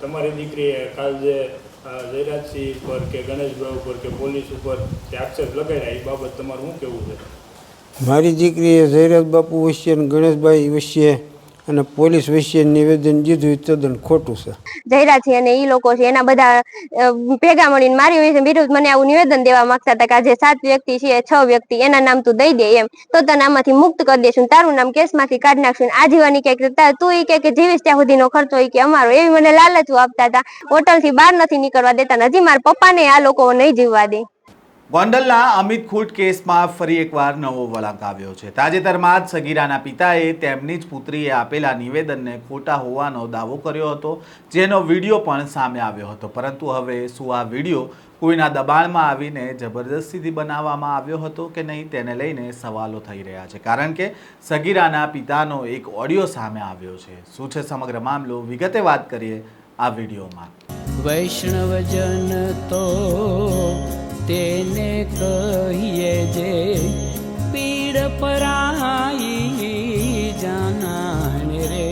તમારી દીકરીએ કાલ જે જયરાજસિંહ પર કે ગણેશભાઈ ઉપર કે પોલીસ ઉપર જે આક્ષેપ લગાડ્યા એ બાબત તમારું શું કહેવું છે? મારી દીકરીએ જયરાજ બાપુ વિશે અને ગણેશભાઈ વિશે અને પોલીસ વિશે નિવેદન દીધું એ તદ્દન ખોટું છે. જયરાજ છે અને એ લોકો છે એના બધા ભેગા મળીને મારી વિરુદ્ધ મને આવું નિવેદન દેવા માંગતા હતા કે આ જે 7 વ્યક્તિ છે 6 વ્યક્તિ એના નામ તું દઈ દે એમ તો તને આમાંથી મુક્ત કરી દેશું, તારું નામ કેસમાંથી કાઢી નાખશું. આજીવન કે તું કે જીવીશ ત્યાં સુધીનો ખર્ચો કે અમારો, એવી મને લાલચો આપતા હતા. હોટલ થી બહાર નથી નીકળવા દેતા. હજી મારા પપ્પાને આ લોકો નહીં જીવવા દે. ગોંડલના અમિત ખૂટ કેસમાં ફરી એકવાર નવો વળાંક આવ્યો છે. તાજેતરમાં જ સગીરાના પિતાએ તેમની જ પુત્રીએ આપેલા નિવેદનને ખોટા હોવાનો દાવો કર્યો હતો, જેનો વિડીયો પણ સામે આવ્યો હતો. પરંતુ હવે શું આ વિડીયો કોઈના દબાણમાં આવીને જબરદસ્તીથી બનાવવામાં આવ્યો હતો કે નહીં, તેને લઈને સવાલો થઈ રહ્યા છે. કારણ કે સગીરાના પિતાનો એક ઓડિયો સામે આવ્યો છે. શું છે સમગ્ર મામલો, વિગતે વાત કરીએ આ વિડીયોમાં. વૈષ્ણવજન તો તેને કહીએ જે પીડ પરાઈ જાનાને રે.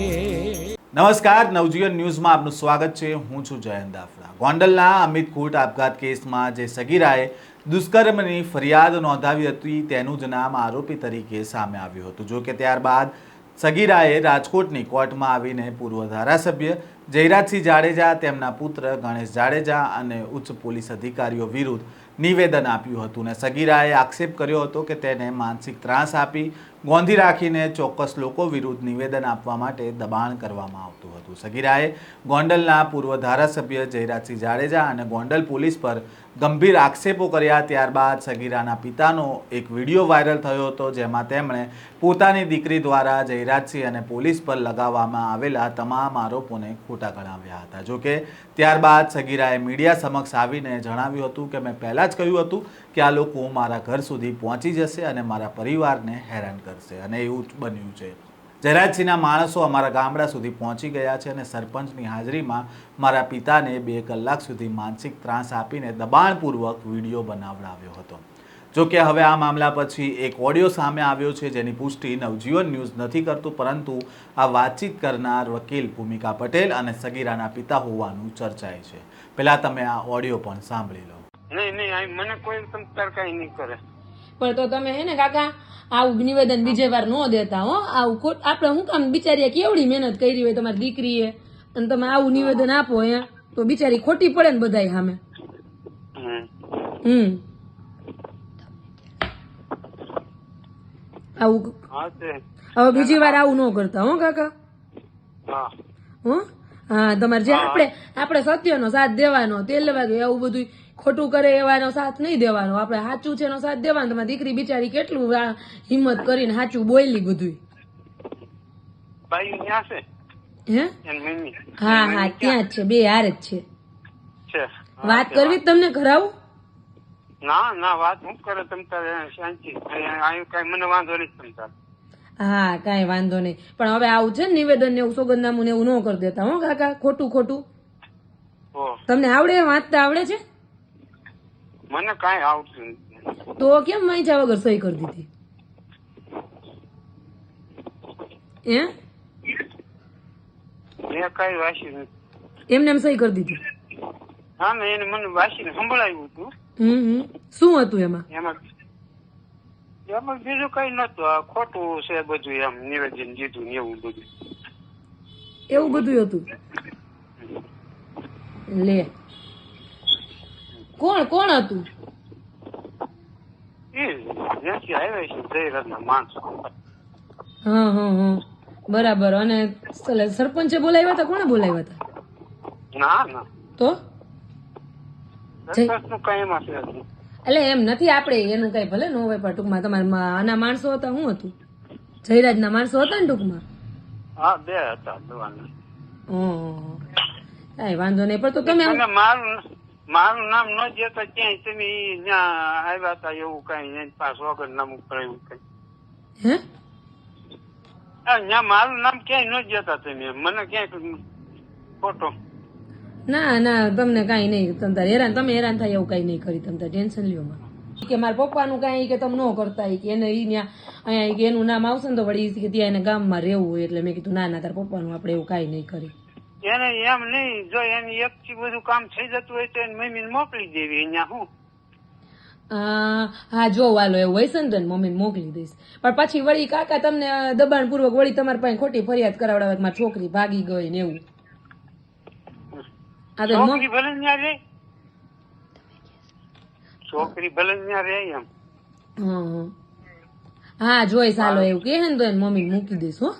નમસ્કાર, નવજીવન ન્યૂઝમાં આપનું સ્વાગત છે. હું છું જયંત દાફડા. ગોંડલના અમિત ખૂટ આપઘાત કેસમાં જે સગીરાએ દુષ્કર્મની ફરિયાદ નોંધાવી હતી તેનું જ નામ આરોપી તરીકે સામે આવ્યું હતું. જો કે ત્યારબાદ સગીરાએ રાજકોટની કોર્ટમાં આવીને પૂર્વ ધારાસભ્ય જયરાજસિંહ જાડેજા, તેમના પુત્ર ગણેશ જાડેજા અને ઉચ્ચ પોલીસ અધિકારીઓ વિરુદ્ધ નિવેદન આપ્યું હતું. અને સગીરાએ આક્ષેપ કર્યો હતો કે તેને માનસિક ત્રાસ આપી ગોંધી રાખીને ચોક્કસ લોકો વિરુદ્ધ નિવેદન આપવા માટે દબાણ કરવામાં આવતું હતું. સગીરાએ ગોંડલના પૂર્વ ધારાસભ્ય જયરાજસિંહ જાડેજા અને ગોંડલ પોલીસ પર ગંભીર આક્ષેપો કર્યા. ત્યારબાદ સગીરાના પિતાનો એક વિડીયો વાયરલ થયો હતો, જેમાં તેમણે પોતાની દીકરી દ્વારા જયરાજસિંહ અને પોલીસ પર લગાવવામાં આવેલા તમામ આરોપોને ખોટા ગણાવ્યા હતા. જોકે ત્યારબાદ સગીરાએ મીડિયા સમક્ષ આવીને જણાવ્યું હતું કે મેં પહેલાં જ કહ્યું હતું કે આ લોકો મારા ઘર સુધી પહોંચી જશે અને મારા પરિવારને હેરાન કરશે, અને એવું જ બન્યું છે. જયરાજસિંહના માણસો અમારા ગામડા સુધી પહોંચી ગયા છે અને સરપંચની હાજરીમાં મારા પિતાને 2 કલાક સુધી માનસિક ત્રાસ આપીને દબાણપૂર્વક વિડીયો બનાવડાવ્યો હતો. જોકે હવે આ મામલા પછી એક ઓડિયો સામે આવ્યો છે, જેની પુષ્ટિ નવજીવન ન્યૂઝ નથી કરતું, પરંતુ આ વાતચીત કરનાર વકીલ ભૂમિકા પટેલ અને સગીરાના પિતા હોવાનું ચર્ચાય છે. પહેલા તમે આ ઓડિયો પણ સાંભળી લો. નહીં, મને કોઈ સંસ્કાર કઈ નહીં કરે. પણ તો તમે હે ને કાકા આવું નિવેદન બીજે વાર ન દેતા હો. આવું આપણે શું કામ, બિચારીએ કેવડી મહેનત કરી હોય તમારી દીકરીએ, અને તમે આવું નિવેદન આપો તો બિચારી ખોટી પડે ને બધાય સામે. આવું હવે બીજી વાર આવું ન કરતા હો કાકા. હા, તમારે જે આપણે સત્યનો સાથ દેવાનો, તેલ લેવા ગયો આવું બધું ખોટું કરે એવાનો સાથ નહીં દેવાનો. આપણે સાચું છે એનો સાથ દેવાનો. તમારી દીકરી બિચારી કેટલું હિંમત કરીને સાચું બોલી બધું. હે? હા, ત્યાં જ છે, 2 હાર જ છે. વાત કરવી તમને કરાવું? ના, વાત હું કરે તમ તારે શાંતિ. કઈ મને વાંધો નહીં તમ તારે. હા, કઈ વાંધો નહીં. પણ હવે આવું છે ને નિવેદન ને એવું સોગંદનામું ને એવું ન કરી દેતા હો કાકા. ખોટું તમને આવડે, વાંચતા આવડે છે? મને કઈ આવડતું નથી. તો કેમ વાંચ્યા વગર સહી કરી દીધી? મેં કઈ વાંચી નથી. એમને એમ સહી કરી દીધી? હા ને, એને મને વાંચીને સંભળાવ્યું હતું. શું હતું એમાં? એમાં બીજું કઈ નતું. આ ખોટું છે બધું, એમ નિવેદન દીધું ને એવું બધું. એવું બધું હતું? લે, કોણ હતું? જ્યાંથી આવ્યા છે જયરાજના માણસો. હા, બરાબર. અને સરપંચે બોલાવ્યા હતા? કોને બોલાવ્યા હતા? ના તો સરપંચનું કઈ એમાં છે. એટલે એમ નથી, આપણે એનું કઈ ભલે ન હોય, પણ ટૂંકમાં તમારા આના માણસો હતા? શું હતું? જયરાજના માણસો હતા ને ટૂંકમાં? હા, 2 હતા દવાના. કઈ વાંધો નહીં. પણ તો તમે મારું નામ ન દેતા ક્યાંય તમે ત્યાં આવ્યા હતા એવું કઈ પાસ વગર નામ ઉપર એવું કઈ? હે? ત્યાં મારું નામ ક્યાંય ન દેતા તમે મને, ક્યાંય ખોટો. ના, તમને કઈ નહીં. તમે હેરાન થાય એવું કઈ નહીં કરી. તમે ટેન્શન લ્યો માં કે મારા પપ્પાનું કઈ કે તમે ન કરતા કે એને અહીંયા એનું નામ આવશે ને તો વળી ત્યાં એને ગામમાં રહેવું હોય, એટલે મેં કીધું ના તારા પપ્પાનું આપણે એવું કઈ નહીં કરી. એને એમ નહીં, જો એની એક થી બધું કામ થઈ જતું હોય તો એની મમ્મીને મોકલી દેવી અહીંયા. હું હા જો વાલો એવું હોય છે ને તો મમ્મીને મોકલી દઈશ. પણ પછી વળી કાકા તમને દબાણપૂર્વક વળી તમારી પાસે ખોટી ફરિયાદ કરાવડાવે કે મારી છોકરી ભાગી ગઈ ને એવું. આ તો છોકરી ભલે ત્યાં રે, છોકરી ભલે ત્યાં રે એમ. હા જોઈશ હાલો એવું કહે ને તો એને મમ્મીને મૂકી દઈશ હો.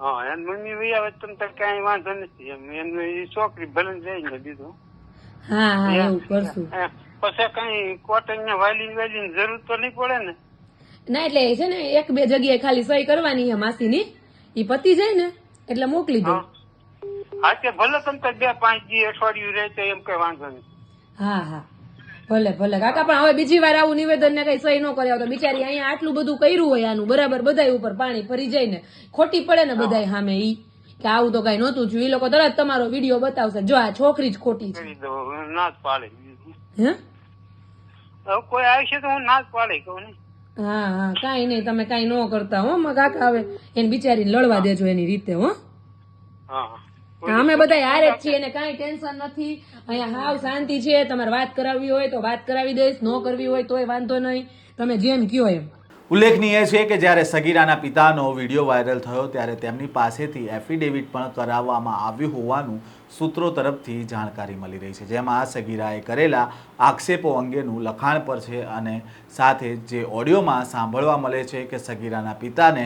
હા એની મમ્મી વહી આવે તમ તાર કઈ વાંધો નથી એમ. એની છોકરી ભલે જઈને દીધું. હા હા એવું કરશું. પછી કઈ કોટન ને વાલી જરૂર તો નહીં પડે ને. ના એટલે છે ને 1-2 જગ્યાએ ખાલી સહી કરવાની છે માસીની, ઈ પતી જાય ને એટલે મોકલી દો. હા તે ભલે તમ તાર 2-5 દી અઠવાડિયું રહે તો એમ કઈ વાંધો નહીં. હા હા ભલે ભલે કાકા, પણ હવે બીજી વાર આવું નિવેદન ને કઈ સહી ન કરે તો બિચારી અહીંયા આટલું બધું કર્યું હોય આનું બરાબર બધાય ઉપર પાણી ફરી જાય ને ખોટી પડે ને બધાય સામે ઈ કે આવું તો કઈ નહોતું થયું. ઈ લોકો તરત તમારો વિડીયો બતાવશે જો આ છોકરી જ ખોટી છે. કરી દો, ના જ પાડે. હે હવે કોઈ આવશે તો હું ના જ પાડે કહું ને. હા હા કઈ નહીં, તમે કઈ ન કરતા હો કાકા. હવે એને બિચારીને લડવા દેજો એની રીતે હો. હા અમે બધા હારે જ છીએ ને કઈ ટેન્શન નથી. અહીંયા હાવ શાંતિ છે. તમારે વાત કરાવવી હોય તો વાત કરાવી દઈશ, ન કરવી હોય તોય વાંધો નહીં, તમે જેમ કયો એમ. ઉલ્લેખનીય છે કે જ્યારે સગીરાના પિતાનો વિડીયો વાયરલ થયો ત્યારે તેમની પાસેથી એફિડેવિટ પણ કરાવવામાં આવ્યું હોવાનું સૂત્રો તરફથી જાણકારી મળી રહી છે, જેમાં સગીરાએ કરેલા આક્ષેપો અંગેનું લખાણ પર છે અને સાથે જે ઓડિયોમાં સાંભળવા મળે છે કે સગીરાના પિતાને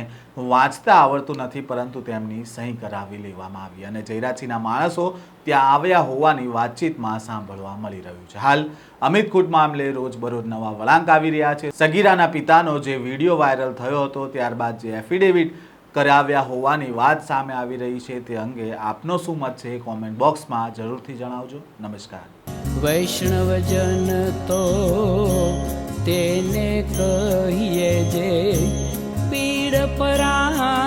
વાંચતા આવડતું નથી પરંતુ તેમની સહી કરાવી લેવામાં આવી અને જયરાજસિંહના માણસો ત્યાં આવ્યા હોવાની વાતચીતમાં સાંભળવા મળી રહ્યું છે. હાલ અમિત ખૂટ મામલે રોજબરોજ નવા વળાંક આવી રહ્યા છે. સગીરાના પિતાનો જે વિડીયો વાયરલ થયો હતો ત્યારબાદ જે એફિડેવિટ કરાવ્યા હોવાની વાત સામે આવી રહી છે તે અંગે આપનો શું મત છે કોમેન્ટ બોક્સમાં જરૂરથી જણાવજો. નમસ્કાર. વૈષ્ણવજન તો તેને કહીએ જે પીડ પરાઈ.